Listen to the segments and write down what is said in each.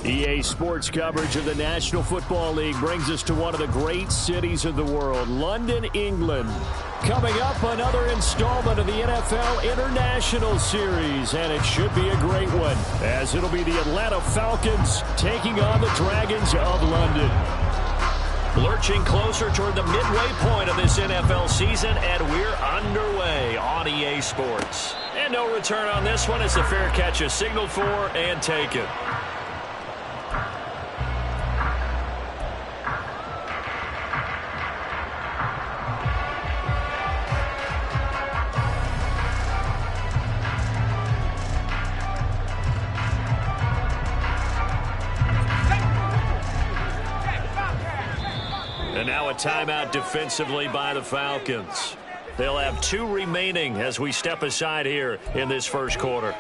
EA Sports coverage of the National Football League brings us to one of the great cities of the world, London, England. Coming up, another installment of the NFL International Series, and it should be a great one, as it'll be the Atlanta Falcons taking on the Dragons of London. Lurching closer toward the midway point of this NFL season, and we're underway on EA Sports. And no return on this one as the fair catch is signaled for and taken. And now a timeout defensively by the Falcons. They'll have 2 remaining as we step aside here in this first quarter.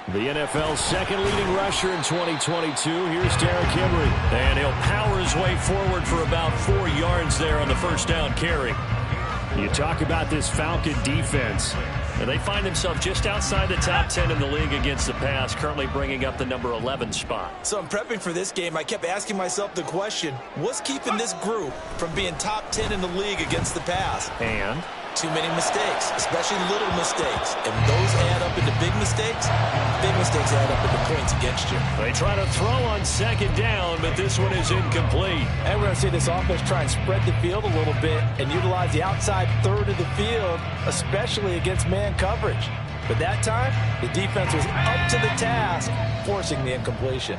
The NFL's second leading rusher in 2022. Here's Derrick Henry. And he'll power his way forward for about 4 yards there on the first down carry. You talk about this Falcon defense. And they find themselves just outside the top 10 in the league against the pass, currently bringing up the number 11 spot. So in prepping for this game, I kept asking myself the question, what's keeping this group from being top 10 in the league against the pass? And too many mistakes, especially little mistakes. And those add up into big mistakes add up into points against you. They try to throw on second down, but this one is incomplete. And we're going to see this offense try and spread the field a little bit and utilize the outside third of the field, especially against man coverage. But that time, the defense was up to the task, forcing the incompletion.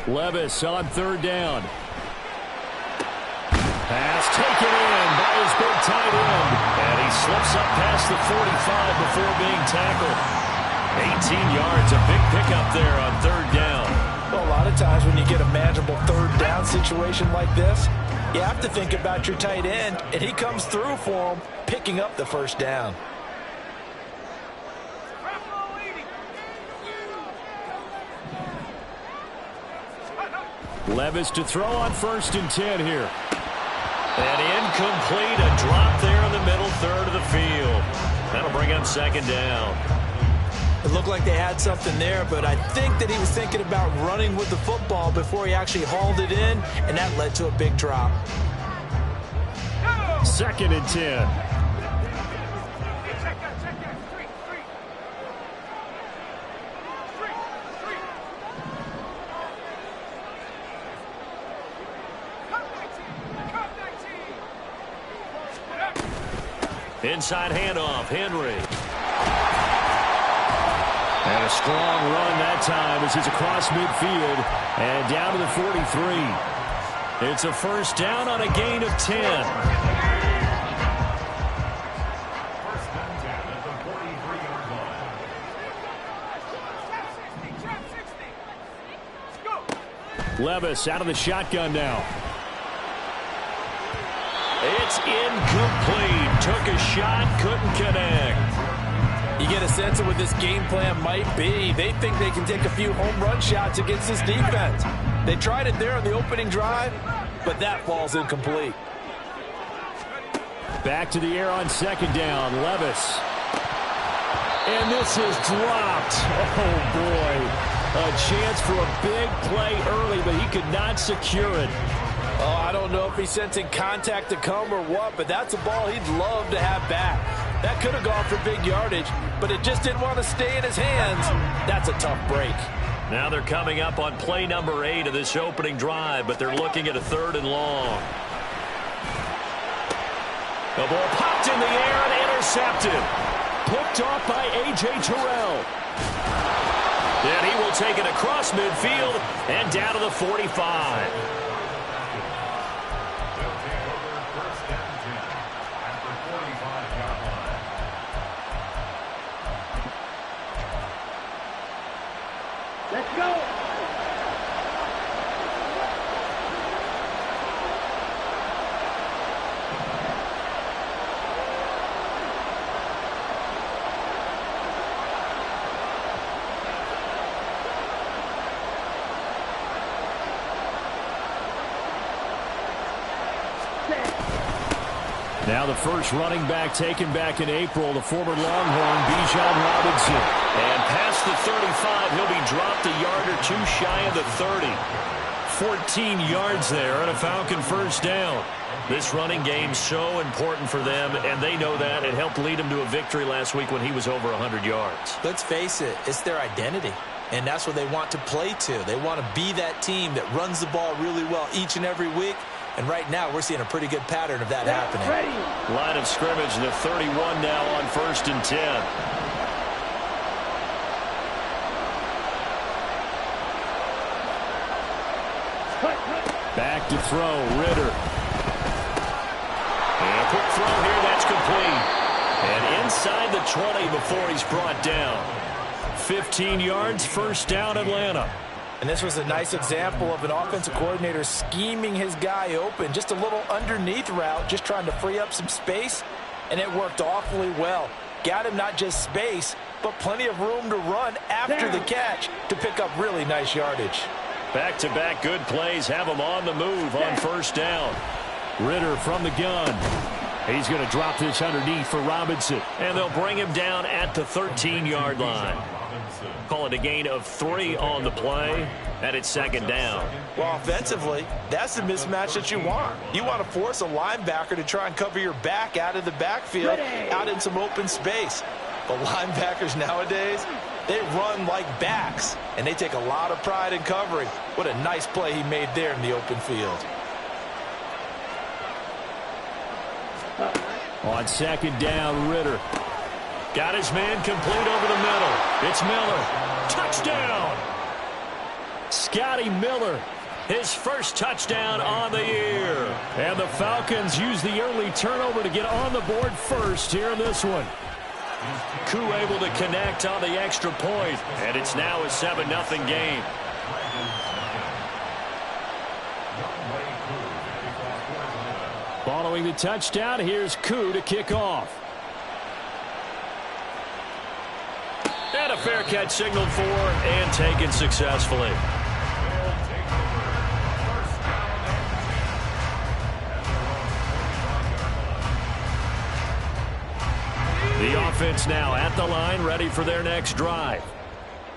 Levis on third down. Pass taken in by his big tight end. And he slips up past the 45 before being tackled. 18 yards, a big pickup there on third down. Well, a lot of times when you get a manageable third down situation like this, you have to think about your tight end, and he comes through for him, picking up the first down. Levis to throw on 1st and 10 here. And incomplete, a drop there in the middle third of the field. That'll bring up second down. It looked like they had something there, but I think that he was thinking about running with the football before he actually hauled it in, and that led to a big drop. 2nd and 10. Inside handoff, Henry. And a strong run that time as he's across midfield and down to the 43. It's a first down on a gain of 10. Levis out of the shotgun now. It's incomplete. Took a shot, couldn't connect. You get a sense of what this game plan might be. They think they can take a few home run shots against this defense. They tried it there on the opening drive, but that falls incomplete. Back to the air on 2nd down. Levis. And this is dropped. Oh, boy. A chance for a big play early, but he could not secure it. Oh, I don't know if he's sensing contact to come or what, but that's a ball he'd love to have back. That could have gone for big yardage, but it just didn't want to stay in his hands. That's a tough break. Now they're coming up on play number 8 of this opening drive, but they're looking at a 3rd and long. The ball popped in the air and intercepted. Picked off by A.J. Terrell. And he will take it across midfield and down to the 45. Now the first running back taken back in April, the former Longhorn, Bijan Robinson. And past the 35, he'll be dropped a yard or two shy of the 30. 14 yards there and a Falcon first down. This running game so important for them, and they know that. It helped lead them to a victory last week when he was over 100 yards. Let's face it, it's their identity. And that's what they want to play to. They want to be that team that runs the ball really well each and every week. And right now, we're seeing a pretty good pattern of that happening. Line of scrimmage, the 31 now on 1st and 10. Back to throw, Ritter. And a quick throw here, that's complete. And inside the 20 before he's brought down. 15 yards, first down, Atlanta. And this was a nice example of an offensive coordinator scheming his guy open. Just a little underneath route, just trying to free up some space, and it worked awfully well. Got him not just space, but plenty of room to run after the catch to pick up really nice yardage. Back-to-back good plays have him on the move on first down. Ritter from the gun. He's going to drop this underneath for Robinson. And they'll bring him down at the 13-yard line. Call it a gain of 3 on the play, and it's second down. Well, offensively, that's the mismatch that you want. You want to force a linebacker to try and cover your back out of the backfield, out in some open space. But linebackers nowadays, they run like backs, and they take a lot of pride in covering. What a nice play he made there in the open field. On second down, Ritter. Got his man complete over the middle. It's Miller. Touchdown! Scotty Miller, his first touchdown on the year. And the Falcons use the early turnover to get on the board first here in this one. Koo able to connect on the extra point, and it's now a 7-0 game. Following the touchdown, here's Koo to kick off. And a fair catch signaled for and taken successfully. The offense now at the line, ready for their next drive.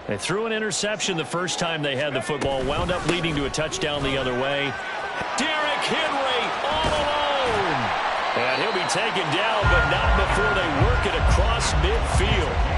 They threw an interception the first time they had the football, wound up leading to a touchdown the other way. Derrick Henry all alone. And he'll be taken down, but not before they work it across midfield.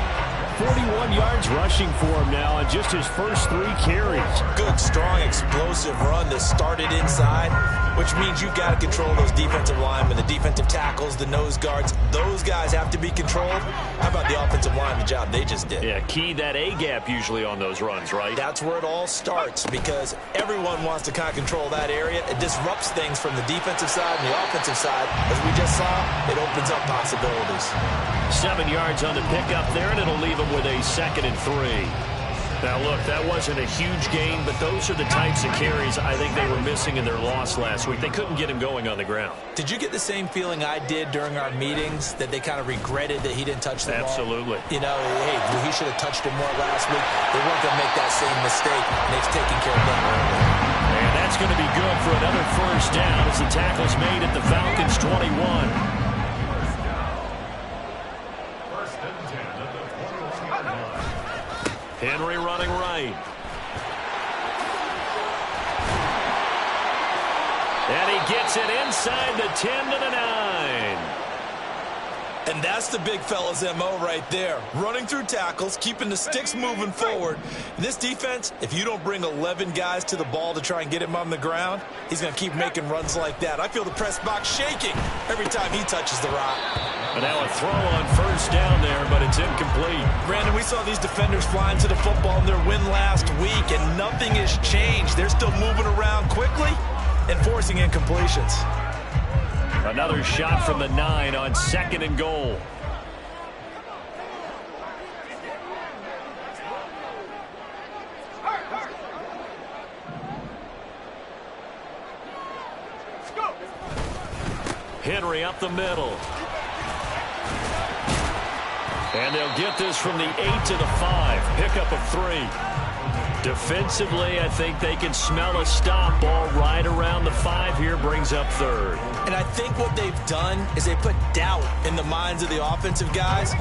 41 yards rushing for him now on just his first 3 carries. Good, strong, explosive run that started inside, which means you've got to control those defensive linemen, the defensive tackles, the nose guards. Those guys have to be controlled. How about the offensive line, the job they just did? Yeah, key that A-gap usually on those runs, right? That's where it all starts, because everyone wants to kind of control that area. It disrupts things from the defensive side and the offensive side. As we just saw, it opens up possibilities. 7 yards on the pickup there, and it'll leave them with a 2nd and 3. Now, look, that wasn't a huge gain, but those are the types of carries I think they were missing in their loss last week. They couldn't get him going on the ground. Did you get the same feeling I did during our meetings, that they kind of regretted that he didn't touch the ball? Absolutely. You know, hey, he should have touched it more last week. They weren't going to make that same mistake, and they've taken care of that early. And that's going to be good for another first down as the tackle's made at the Falcons' 21. Henry running right. And he gets it inside the 10 to the 9. And that's the big fella's MO right there. Running through tackles, keeping the sticks moving forward. This defense, if you don't bring 11 guys to the ball to try and get him on the ground, he's going to keep making runs like that. I feel the press box shaking every time he touches the rock. And now a throw on first down there, but it's incomplete. Brandon, we saw these defenders flying to the football in their win last week, and nothing has changed. They're still moving around quickly and forcing incompletions. Another shot from the 9 on 2nd and goal. Henry up the middle. And they'll get this from the 8 to the 5. Pickup of 3. Defensively, I think they can smell a stop. Ball right around the 5 here, brings up 3rd. And I think what they've done is they put doubt in the minds of the offensive guys.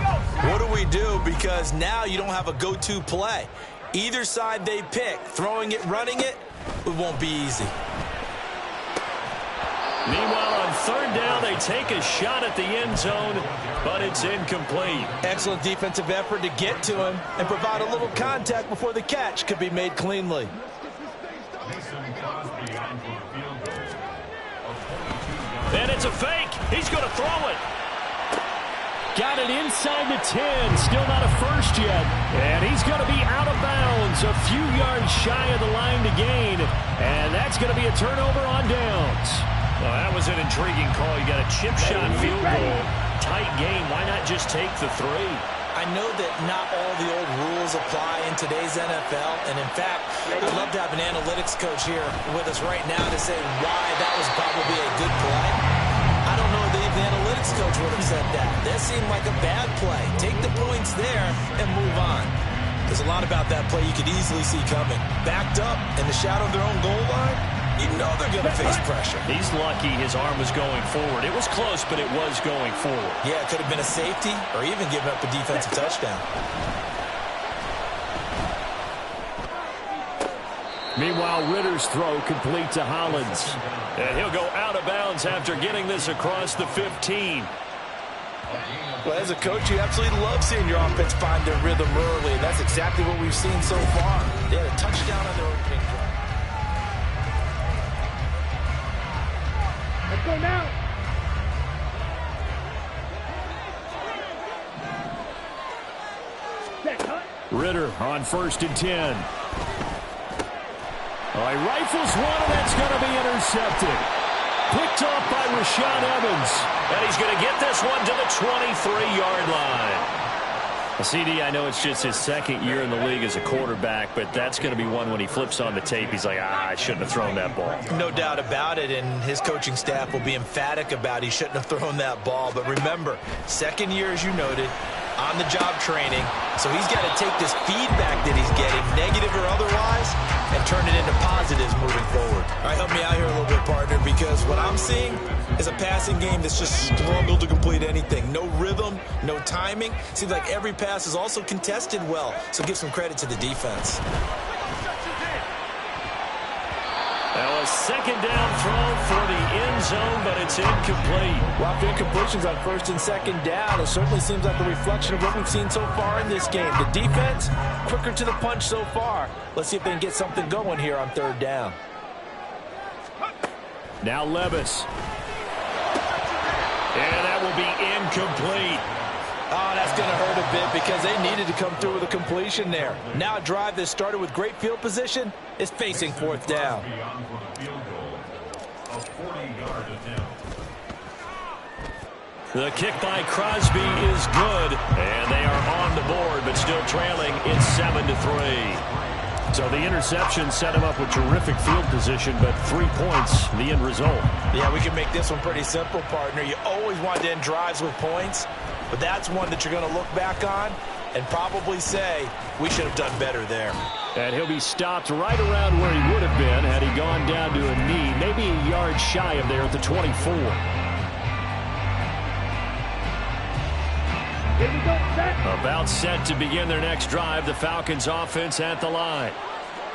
What do we do? Because now you don't have a go-to play. Either side they pick, throwing it, running it, it won't be easy. Meanwhile, on 3rd down, they take a shot at the end zone, but it's incomplete. Excellent defensive effort to get to him and provide a little contact before the catch could be made cleanly. And it's a fake. He's going to throw it. Got it inside the 10. Still not a first yet. And he's going to be out of bounds. A few yards shy of the line to gain. And that's going to be a turnover on downs. Well, that was an intriguing call. You got a chip shot field goal. Tight game. Why not just take the 3? I know that not all the old rules apply in today's NFL. And, in fact, I'd love to have an analytics coach here with us right now to say why that was probably a good play. I don't know if the analytics coach would have said that. That seemed like a bad play. Take the points there and move on. There's a lot about that play you could easily see coming. Backed up in the shadow of their own goal line. You know they're going to face pressure. He's lucky his arm was going forward. It was close, but it was going forward. Yeah, it could have been a safety or even given up a defensive touchdown. Meanwhile, Ritter's throw complete to Hollins. And he'll go out of bounds after getting this across the 15. Well, as a coach, you absolutely love seeing your offense find their rhythm early, and that's exactly what we've seen so far. They had a touchdown on their opening drive. Let's go now. Ritter on 1st and 10. All right, rifles one, and that's going to be intercepted. Picked off by Rashaan Evans. And he's going to get this one to the 23-yard line. CD, I know it's just his 2nd year in the league as a quarterback, but that's going to be one when he flips on the tape. He's like, I shouldn't have thrown that ball. No doubt about it, and his coaching staff will be emphatic about he shouldn't have thrown that ball. But remember, 2nd year, as you noted, on-the-job training. So he's got to take this feedback that he's getting, negative or otherwise, and turn it into positives moving forward. All right, help me out here a little bit, partner, because what I'm seeing is a passing game that's just struggled to complete anything. No rhythm, no timing. Seems like every pass is also contested well, so give some credit to the defense. Now a 2nd down throw for the end zone, but it's incomplete. Well, incompletions on 1st and 2nd down, it certainly seems like a reflection of what we've seen so far in this game. The defense, quicker to the punch so far. Let's see if they can get something going here on 3rd down. Now Levis. And that will be incomplete. Oh, that's going to hurt a bit because they needed to come through with a completion there. Now a drive that started with great field position is facing 4th down. The kick by Crosby is good, and they are on the board, but still trailing. It's 7-3. So the interception set him up with terrific field position, but 3 points, the end result. Yeah, we can make this one pretty simple, partner. You always want to end drives with points, but that's one that you're going to look back on and probably say, we should have done better there. And he'll be stopped right around where he would have been had he gone down to a knee, maybe a yard shy of there at the 24. About set to begin their next drive. The Falcons offense at the line.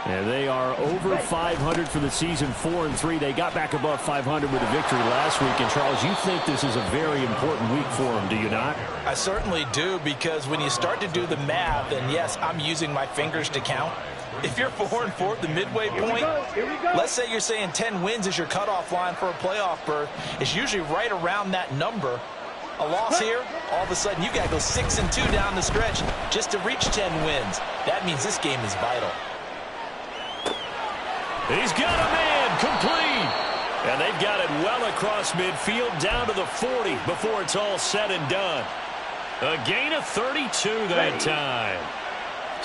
And they are over 500 for the season, 4-3. They got back above 500 with a victory last week. And, Charles, you think this is a very important week for them, do you not? I certainly do, because when you start to do the math, and yes, I'm using my fingers to count. If you're 4-4 at the midway point, let's say you're saying 10 wins is your cutoff line for a playoff berth. It's usually right around that number. A loss here, all of a sudden you've got to go 6-2 down the stretch just to reach 10 wins. That means this game is vital. He's got a man complete. And they've got it well across midfield down to the 40 before it's all said and done. A gain of 32 that time.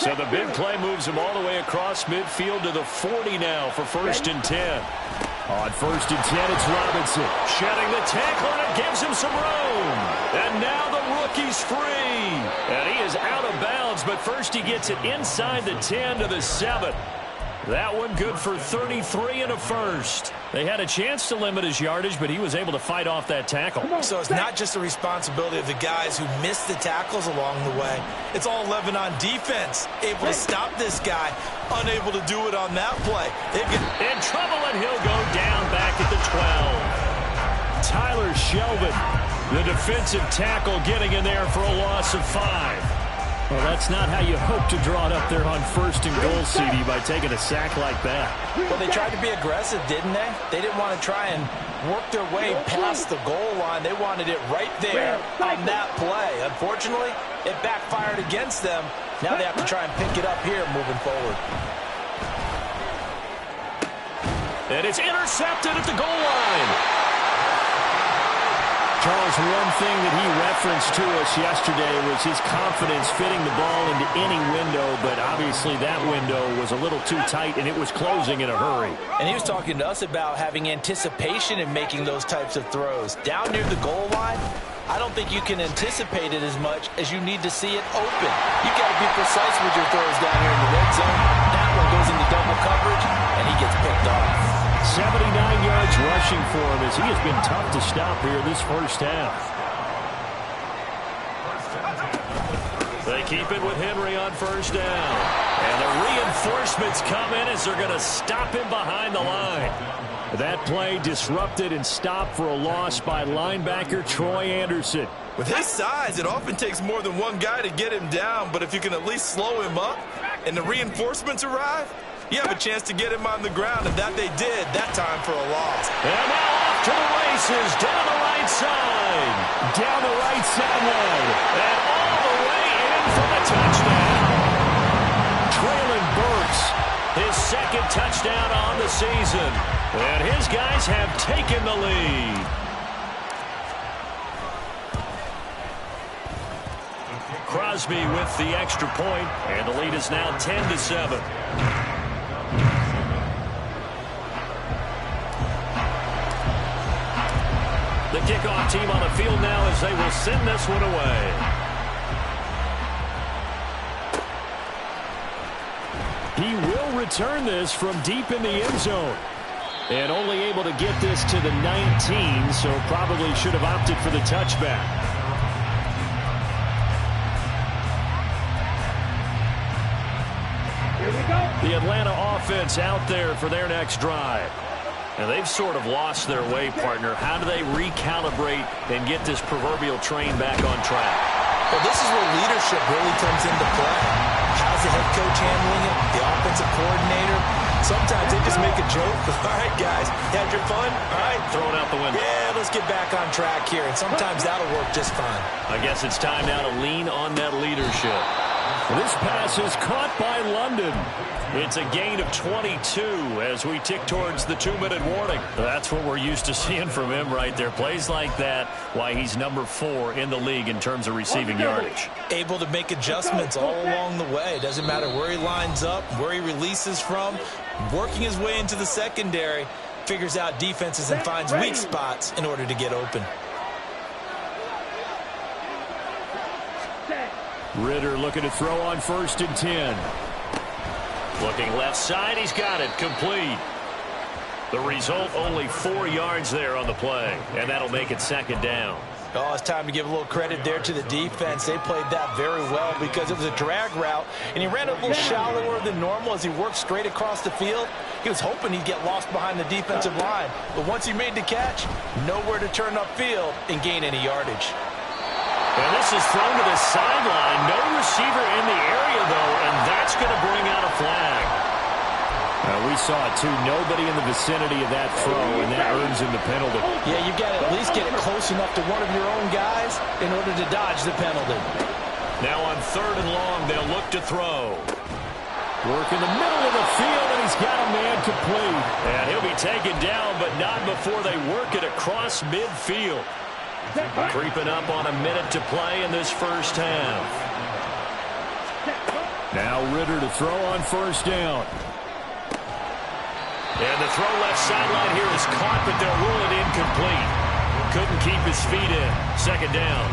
So the big play moves him all the way across midfield to the 40 now for 1st and 10. On 1st and 10, it's Robinson. Shedding the tackle, and it gives him some room. And now the rookie's free. And he is out of bounds, but first he gets it inside the 10 to the 7. That one good for 33 and a first. They had a chance to limit his yardage, but he was able to fight off that tackle. So it's not just the responsibility of the guys who missed the tackles along the way. It's all 11 on defense. Able to stop this guy. Unable to do it on that play. They get in trouble, and he'll go down back at the 12. Tyler Shelvin, the defensive tackle, getting in there for a loss of 5. Well, that's not how you hope to draw it up there on 1st and goal, CD, by taking a sack like that. Well, they tried to be aggressive, didn't they? They didn't want to try and work their way past the goal line. They wanted it right there on that play. Unfortunately, it backfired against them. Now they have to try and pick it up here moving forward. And it's intercepted at the goal line. Charles, one thing that he referenced to us yesterday was his confidence fitting the ball into any window, but obviously that window was a little too tight, and it was closing in a hurry. And he was talking to us about having anticipation in making those types of throws. Down near the goal line, I don't think you can anticipate it as much as you need to see it open. You've got to be precise with your throws down here in the red zone. That one goes into double coverage, and he gets picked off. 79 yards rushing for him as he has been tough to stop here this first half. They keep it with Henry on 1st down. And the reinforcements come in as they're going to stop him behind the line. That play disrupted and stopped for a loss by linebacker Troy Anderson. With his size, it often takes more than one guy to get him down, but if you can at least slow him up and the reinforcements arrive, you have a chance to get him on the ground, and that they did that time for a loss. And now off to the races, down the right side. Down the right sideline. And all the way in for the touchdown. Traylon Burks, his 2nd touchdown on the season. And his guys have taken the lead. Crosby with the extra point, and the lead is now 10-7. The kickoff team on the field now as they will send this one away. He will return this from deep in the end zone. And only able to get this to the 19, so probably should have opted for the touchback. Here we go. The Atlanta offense out there for their next drive. And they've sort of lost their way, partner. How do they recalibrate and get this proverbial train back on track? Well, this is where leadership really comes into play. How's the head coach handling it? The offensive coordinator? Sometimes they just make a joke. All right, guys, you had your fun? All right. Throw it out the window. Yeah, let's get back on track here. And sometimes that'll work just fine. I guess it's time now to lean on that leadership. This pass is caught by London. It's a gain of 22 as we tick towards the 2-minute warning. That's what we're used to seeing from him right there. Plays like that, why he's number 4 in the league in terms of receiving yardage. Able to make adjustments all along the way. Doesn't matter where he lines up, where he releases from. Working his way into the secondary, figures out defenses and finds weak spots in order to get open. Ritter looking to throw on 1st and 10. Looking left side, he's got it, complete. The result, only 4 yards there on the play, and that'll make it 2nd down. Oh, it's time to give a little credit there to the defense. They played that very well because it was a drag route, and he ran a little shallower than normal as he worked straight across the field. He was hoping he'd get lost behind the defensive line, but once he made the catch, nowhere to turn upfield and gain any yardage. And this is thrown to the sideline. No receiver in the area, though, and that's going to bring out a flag. We saw it, too. Nobody in the vicinity of that throw, and that earns him the penalty. Yeah, you've got to at least get it close enough to one of your own guys in order to dodge the penalty. Now on 3rd and long, they'll look to throw. Work in the middle of the field, and he's got a man complete. And he'll be taken down, but not before they work it across midfield. Creeping up on a minute to play in this first half. Now Ritter to throw on first down. And the throw left sideline here is caught, but they'll rule it incomplete. Couldn't keep his feet in. Second down.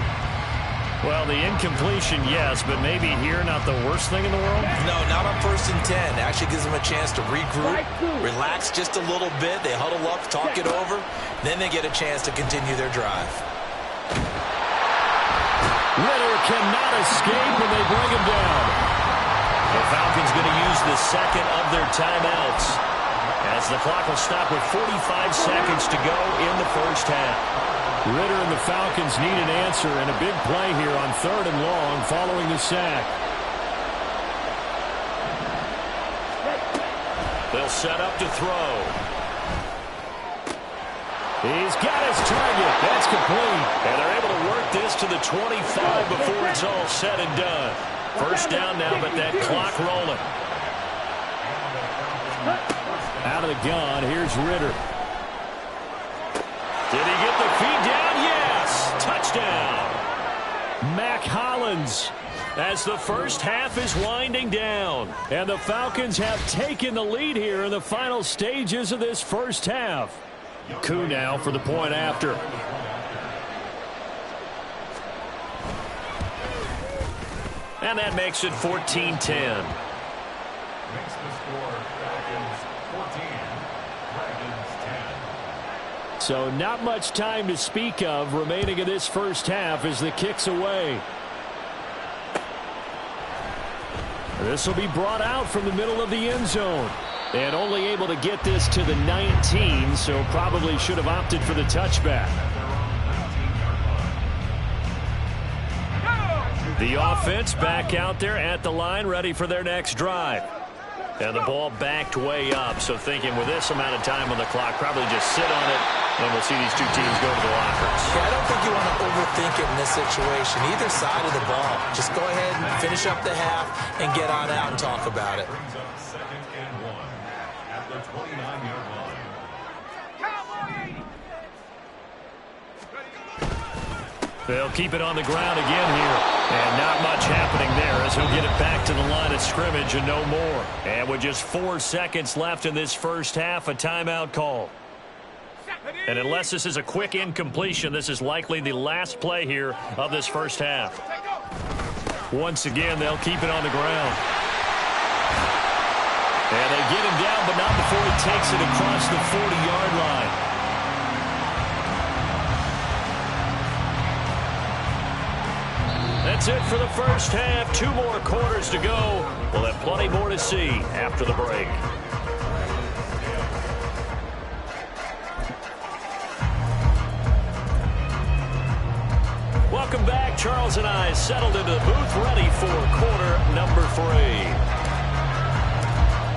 Well, the incompletion, yes, but maybe here not the worst thing in the world? No, not on 1st and 10. Actually gives them a chance to regroup, relax just a little bit. They huddle up, talk it over. Then they get a chance to continue their drive. Ritter cannot escape, and they bring him down. The Falcons going to use the second of their timeouts, as the clock will stop with 45 seconds to go in the first half. Ritter and the Falcons need an answer, and a big play here on 3rd and long following the sack. They'll set up to throw. He's got his target. That's complete. And they're able to work this to the 25 before it's all said and done. First down now, but that clock rolling. Out of the gun, here's Ritter. Did he get the feed down? Yes! Touchdown! Mac Hollins, as the first half is winding down. And the Falcons have taken the lead here in the final stages of this first half. Koo now for the point after. And that makes it 14-10. So not much time to speak of remaining in this first half as the kick's away. This will be brought out from the middle of the end zone. And only able to get this to the 19, so probably should have opted for the touchback. The offense back out there at the line, ready for their next drive. And the ball backed way up, so thinking with this amount of time on the clock, probably just sit on it, and we'll see these two teams go to the lockers. Yeah, I don't think you want to overthink it in this situation. Either side of the ball. Just go ahead and finish up the half and get on out and talk about it. They'll keep it on the ground again here. And not much happening there as he'll get it back to the line of scrimmage and no more. And with just 4 seconds left in this first half, a timeout call. And unless this is a quick incompletion, this is likely the last play here of this first half. Once again, they'll keep it on the ground. And they get him down, but not before he takes it across the 40-yard line. That's it for the first half. 2 more quarters to go. We'll have plenty more to see after the break. Welcome back. Charles and I settled into the booth, ready for quarter number 3.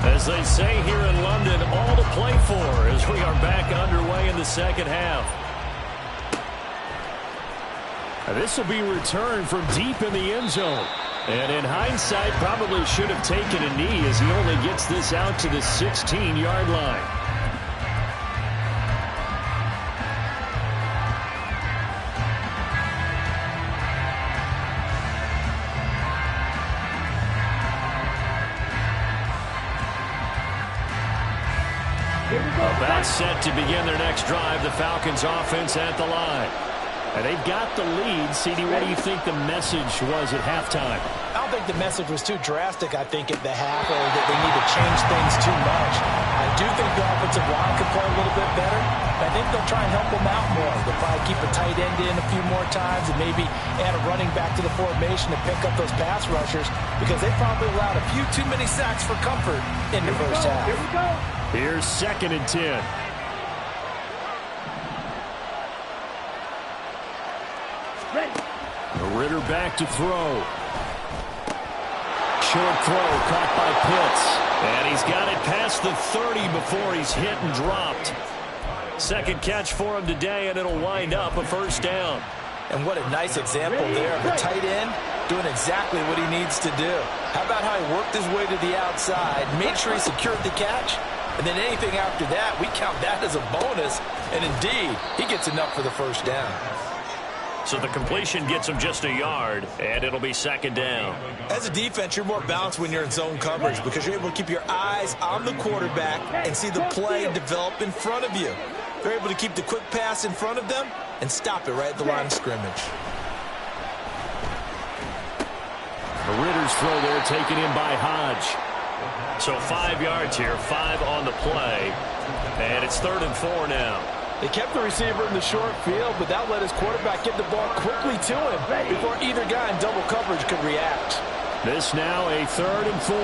As they say here in London, all to play for as we are back underway in the second half. This will be returned from deep in the end zone. And in hindsight, probably should have taken a knee as he only gets this out to the 16-yard line. About set to begin their next drive, the Falcons offense at the line. And they've got the lead. CD, what do you think the message was at halftime? I don't think the message was too drastic, I think, at the half, or that they need to change things too much. I do think the offensive line could play a little bit better. I think they'll try and help them out more. They'll probably keep a tight end in a few more times and maybe add a running back to the formation to pick up those pass rushers because they probably allowed a few too many sacks for comfort in the first half. Here we go. Here's 2nd and 10. Ritter back to throw. Short throw caught by Pitts. And he's got it past the 30 before he's hit and dropped. Second catch for him today, and it'll wind up a first down. And what a nice example there of a tight end doing exactly what he needs to do. How about how he worked his way to the outside, made sure he secured the catch, and then anything after that, we count that as a bonus. And indeed, he gets enough for the first down. So the completion gets him just a yard, and it'll be second down. As a defense, you're more balanced when you're in zone coverage because you're able to keep your eyes on the quarterback and see the play develop in front of you. They're able to keep the quick pass in front of them and stop it right at the line of scrimmage. The Ritter's throw there taken in by Hodge. So 5 yards here, 5 on the play, and it's 3rd and 4 now. They kept the receiver in the short field, but that let his quarterback get the ball quickly to him before either guy in double coverage could react. This now a 3rd and 4.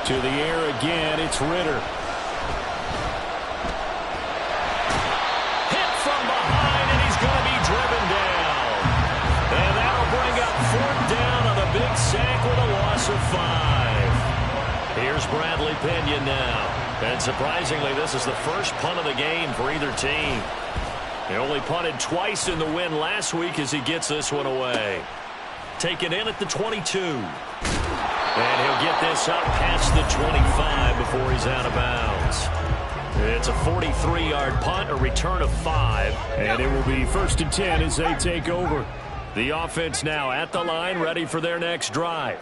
To the air again, it's Ritter. Hit from behind, and he's going to be driven down. And that'll bring up 4th down on a big sack with a loss of 5. Here's Bradley Pinion now. And surprisingly, this is the first punt of the game for either team. He only punted twice in the win last week as he gets this one away. Taken in at the 22. And he'll get this up past the 25 before he's out of bounds. It's a 43-yard punt, a return of 5. And it will be 1st and 10 as they take over. The offense now at the line, ready for their next drive.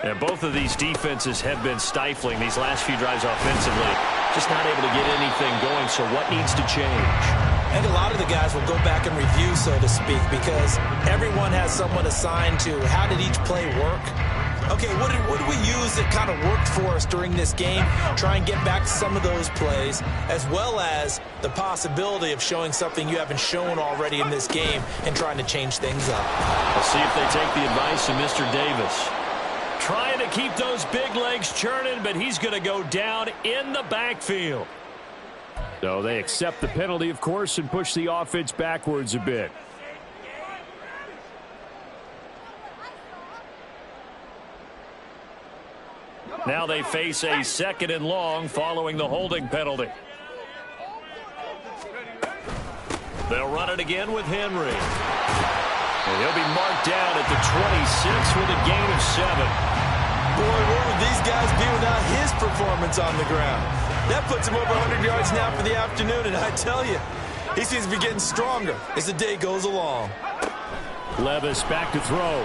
And both of these defenses have been stifling these last few drives offensively. Just not able to get anything going, so what needs to change? I think a lot of the guys will go back and review, so to speak, because everyone has someone assigned to how did each play work. Okay, what did we use that kind of worked for us during this game? Try and get back to some of those plays, as well as the possibility of showing something you haven't shown already in this game and trying to change things up. We'll see if they take the advice of Mr. Davis. Trying to keep those big legs churning, but he's going to go down in the backfield. So they accept the penalty, of course, and push the offense backwards a bit. Now they face a 2nd and long following the holding penalty. They'll run it again with Henry. And he'll be marked down at the 26 with a gain of 7. Boy, where would these guys be without his performance on the ground? That puts him over 100 yards now for the afternoon, and I tell you, he seems to be getting stronger as the day goes along. Levis back to throw.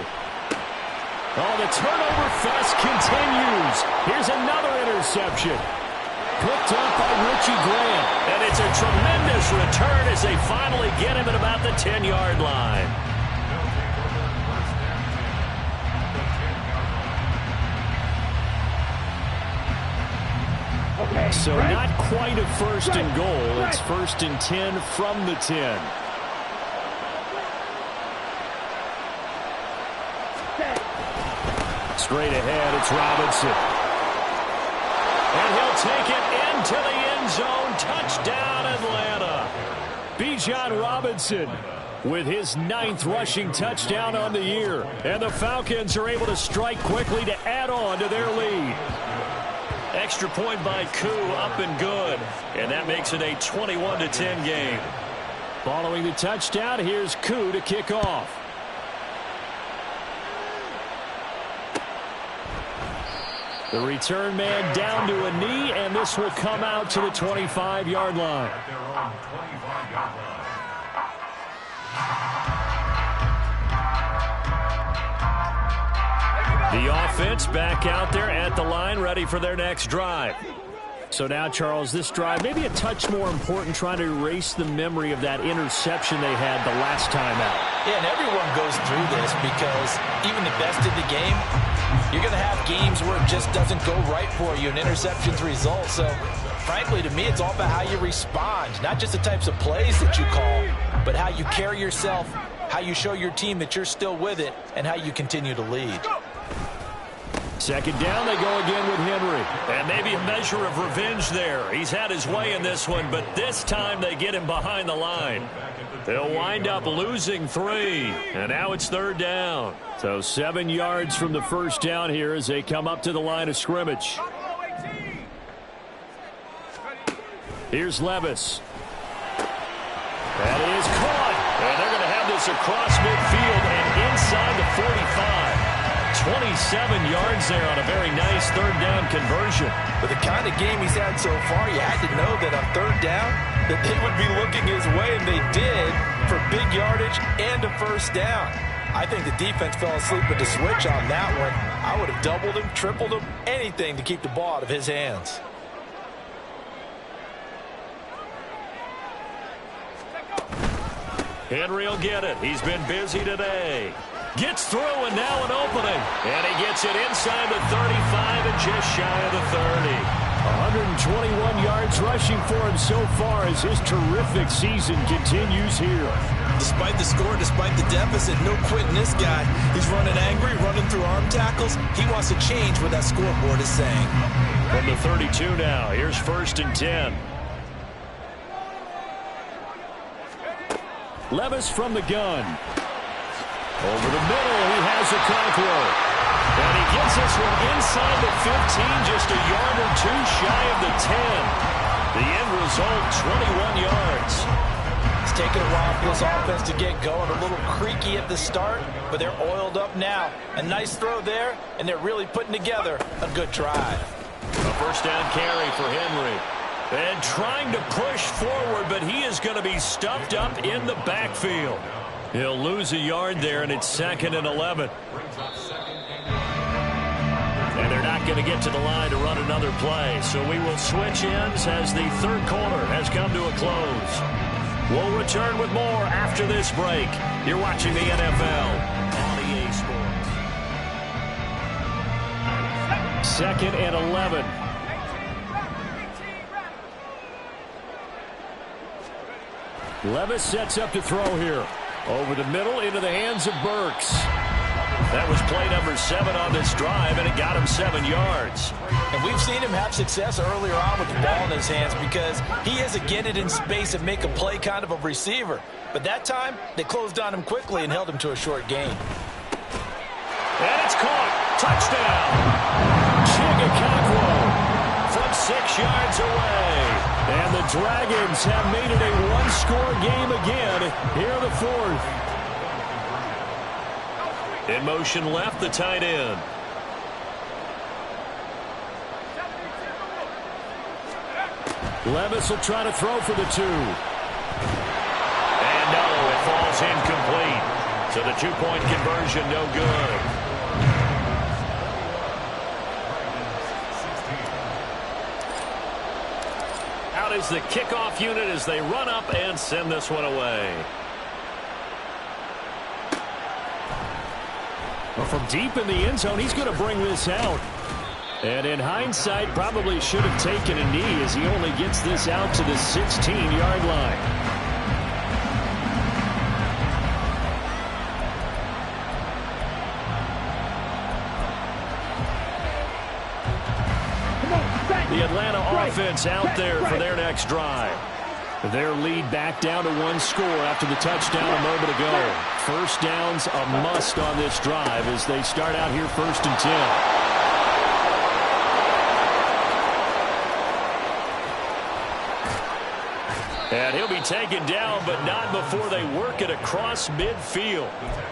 Oh, the turnover fest continues. Here's another interception. Picked up by Richie Grant. And it's a tremendous return as they finally get him at about the 10-yard line. So not quite a 1st and goal. It's 1st and 10 from the 10. Straight ahead, it's Robinson. And he'll take it into the end zone. Touchdown, Atlanta. Bijan Robinson with his 9th rushing touchdown on the year. And the Falcons are able to strike quickly to add on to their lead. Extra point by Koo, up and good. And that makes it a 21-10 game. Following the touchdown, here's Koo to kick off. The return man down to a knee, and this will come out to the 25-yard line. The offense back out there at the line, ready for their next drive. So now, Charles, this drive maybe a touch more important, trying to erase the memory of that interception they had the last time out. Yeah, and everyone goes through this because even the best in the game, you're going to have games where it just doesn't go right for you, and interceptions result. So, frankly, to me, it's all about how you respond, not just the types of plays that you call, but how you carry yourself, how you show your team that you're still with it, and how you continue to lead. 2nd down, they go again with Henry. And maybe a measure of revenge there. He's had his way in this one, but this time they get him behind the line. They'll wind up losing 3, and now it's 3rd down. So 7 yards from the 1st down here as they come up to the line of scrimmage. Here's Levis. That is caught. And they're going to have this across midfield and inside the 45. 27 yards there on a very nice third down conversion. With the kind of game he's had so far, you had to know that on third down that they would be looking his way, and they did, for big yardage and a first down. I think the defense fell asleep with the switch on that one. I would have doubled him, tripled him, anything to keep the ball out of his hands. Henry will get it. He's been busy today. Gets through, and now an opening. And he gets it inside the 35 and just shy of the 30. 121 yards rushing for him so far as his terrific season continues here. Despite the score, despite the deficit, no quitting this guy. He's running angry, running through arm tackles. He wants to change what that scoreboard is saying. From the 32 now, here's 1st and 10. Levis from the gun. Over the middle, he has a Conqueror. And he gets this one inside the 15, just a yard or two shy of the 10. The end result, 21 yards. It's taken a while for this offense to get going. A little creaky at the start, but they're oiled up now. A nice throw there, and they're really putting together a good drive. A first down carry for Henry. And trying to push forward, but he is going to be stuffed up in the backfield. He'll lose a yard there, and it's 2nd and 11. And they're not going to get to the line to run another play. So we will switch ends as the third quarter has come to a close. We'll return with more after this break. You're watching the NFL on EA Sports. 2nd and 11. Levis sets up to throw here. Over the middle into the hands of Burks. That was play number 7 on this drive, and it got him 7 yards. And we've seen him have success earlier on with the ball in his hands because he has a get it in space and make a play kind of a receiver. But that time, they closed on him quickly and held him to a short gain. And it's caught. Touchdown. Chigacaquo from 6 yards away. And the Dragons have made it a one-score game again here in the 4th. In motion left, the tight end. Levis will try to throw for the 2. And no, it falls incomplete. So the 2-point conversion no good. Out is the kickoff unit as they run up and send this one away. Well, from deep in the end zone, he's going to bring this out. And in hindsight, probably should have taken a knee as he only gets this out to the 16-yard line. The Atlanta offense out there for their next drive. Their lead back down to 1 score after the touchdown a moment ago. First down's a must on this drive as they start out here 1st and 10. And he'll be taken down, but not before they work it across midfield.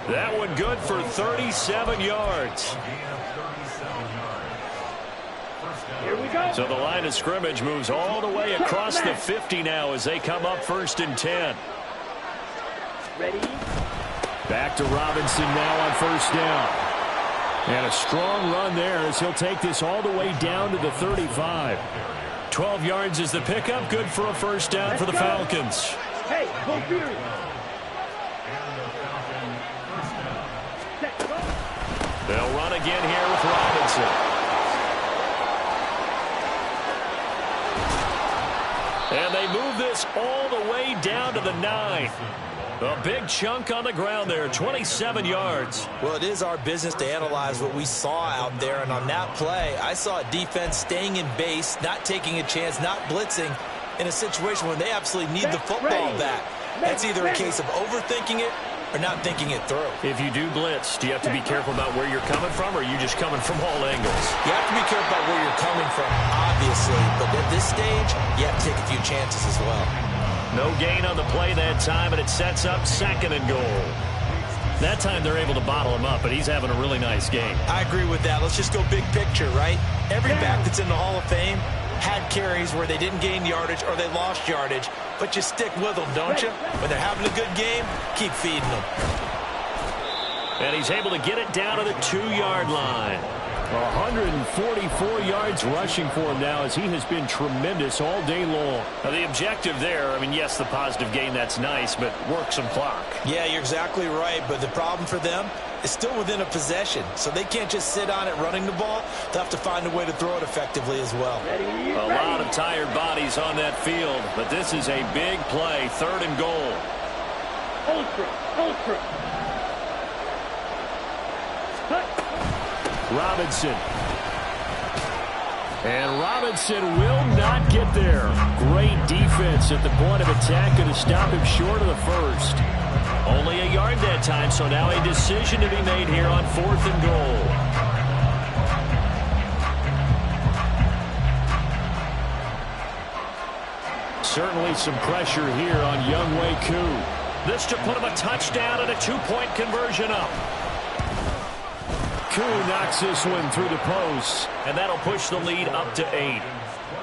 That one good for 37 yards. So the line of scrimmage moves all the way across the 50 now as they come up 1st and 10. Ready? Back to Robinson now on 1st down. And a strong run there as he'll take this all the way down to the 35. 12 yards is the pickup. Good for a first down for the Falcons. Hey, go Fury. They'll run again here with Robinson. And they move this all the way down to the 9. A big chunk on the ground there, 27 yards. Well, it is our business to analyze what we saw out there, and on that play, I saw a defense staying in base, not taking a chance, not blitzing in a situation where they absolutely need the football back. That's either a case of overthinking it or not thinking it through. If you do blitz, do you have to be careful about where you're coming from, or are you just coming from all angles? You have to be careful about where you're coming from, obviously, but at this stage, you have to take a few chances as well. No gain on the play that time, and it sets up 2nd and goal. That time they're able to bottle him up, but he's having a really nice game. I agree with that. Let's just go big picture, right? Every back that's in the Hall of Fame had carries where they didn't gain yardage or they lost yardage, but you stick with them, don't you? When they're having a good game, keep feeding them. And he's able to get it down to the 2-yard line. 144 yards rushing for him now as he has been tremendous all day long. Now the objective there, I mean, yes, the positive gain, that's nice, but work some clock. Yeah, you're exactly right, but the problem for them is still within a possession, so they can't just sit on it running the ball. They'll have to find a way to throw it effectively as well. A lot of tired bodies on that field, but this is a big play, 3rd and goal. Ultra. Robinson. And Robinson will not get there. Great defense at the point of attack, going to stop him short of the first. Only a yard that time, so now a decision to be made here on 4th and goal. Certainly some pressure here on Younghoe Koo. This to put him a touchdown and a 2-point conversion up. Koo knocks this one through the post. And that'll push the lead up to 8.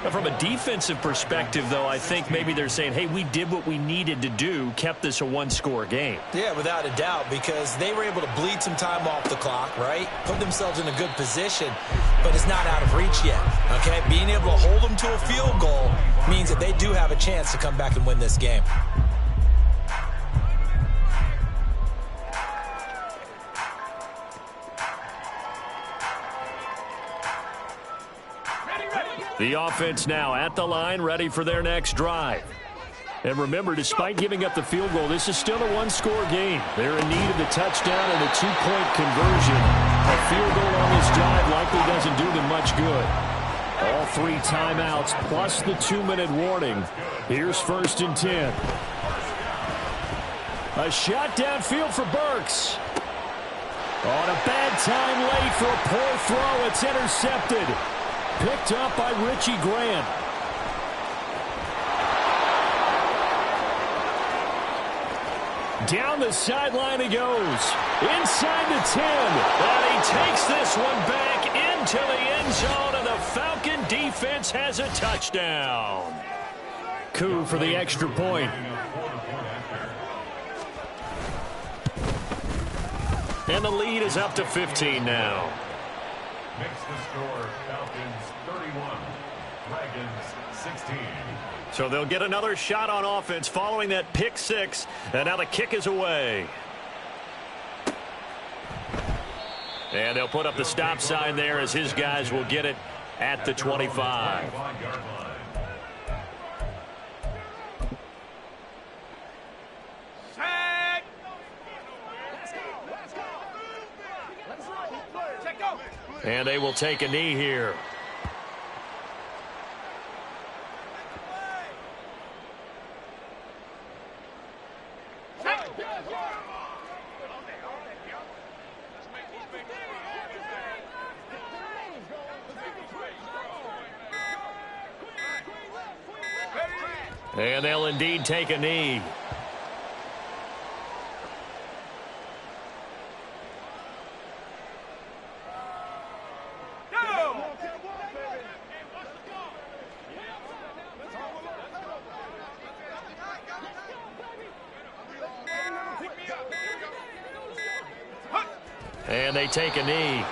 Now, from a defensive perspective, though, I think maybe they're saying, hey, we did what we needed to do, kept this a 1-score game. Yeah, without a doubt, because they were able to bleed some time off the clock, right? Put themselves in a good position, but it's not out of reach yet, okay? Being able to hold them to a field goal means that they do have a chance to come back and win this game. The offense now at the line, ready for their next drive. And remember, despite giving up the field goal, this is still a 1-score game. They're in need of the touchdown and a 2-point conversion. A field goal on this drive likely doesn't do them much good. All 3 timeouts plus the 2-minute warning. Here's 1st and 10. A shot downfield for Burks. On a bad time late for a poor throw. It's intercepted. Picked up by Richie Grant. Down the sideline he goes. Inside the 10. And he takes this one back into the end zone, and the Falcon defense has a touchdown. Koo for the extra point. And the lead is up to 15 now. Makes the score Falcons 31, Dragons 16. So they'll get another shot on offense following that pick 6. And now the kick is away. And they'll put up the stop sign there as his guys will get it at the 25. And they will take a knee here. And they'll indeed take a knee. And they take a knee.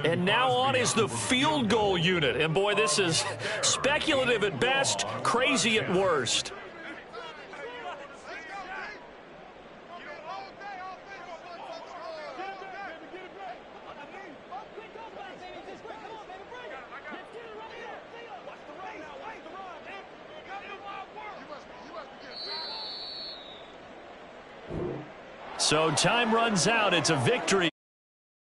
And now on is the field goal unit. And boy, this is speculative at best, crazy at worst. So time runs out. It's a victory.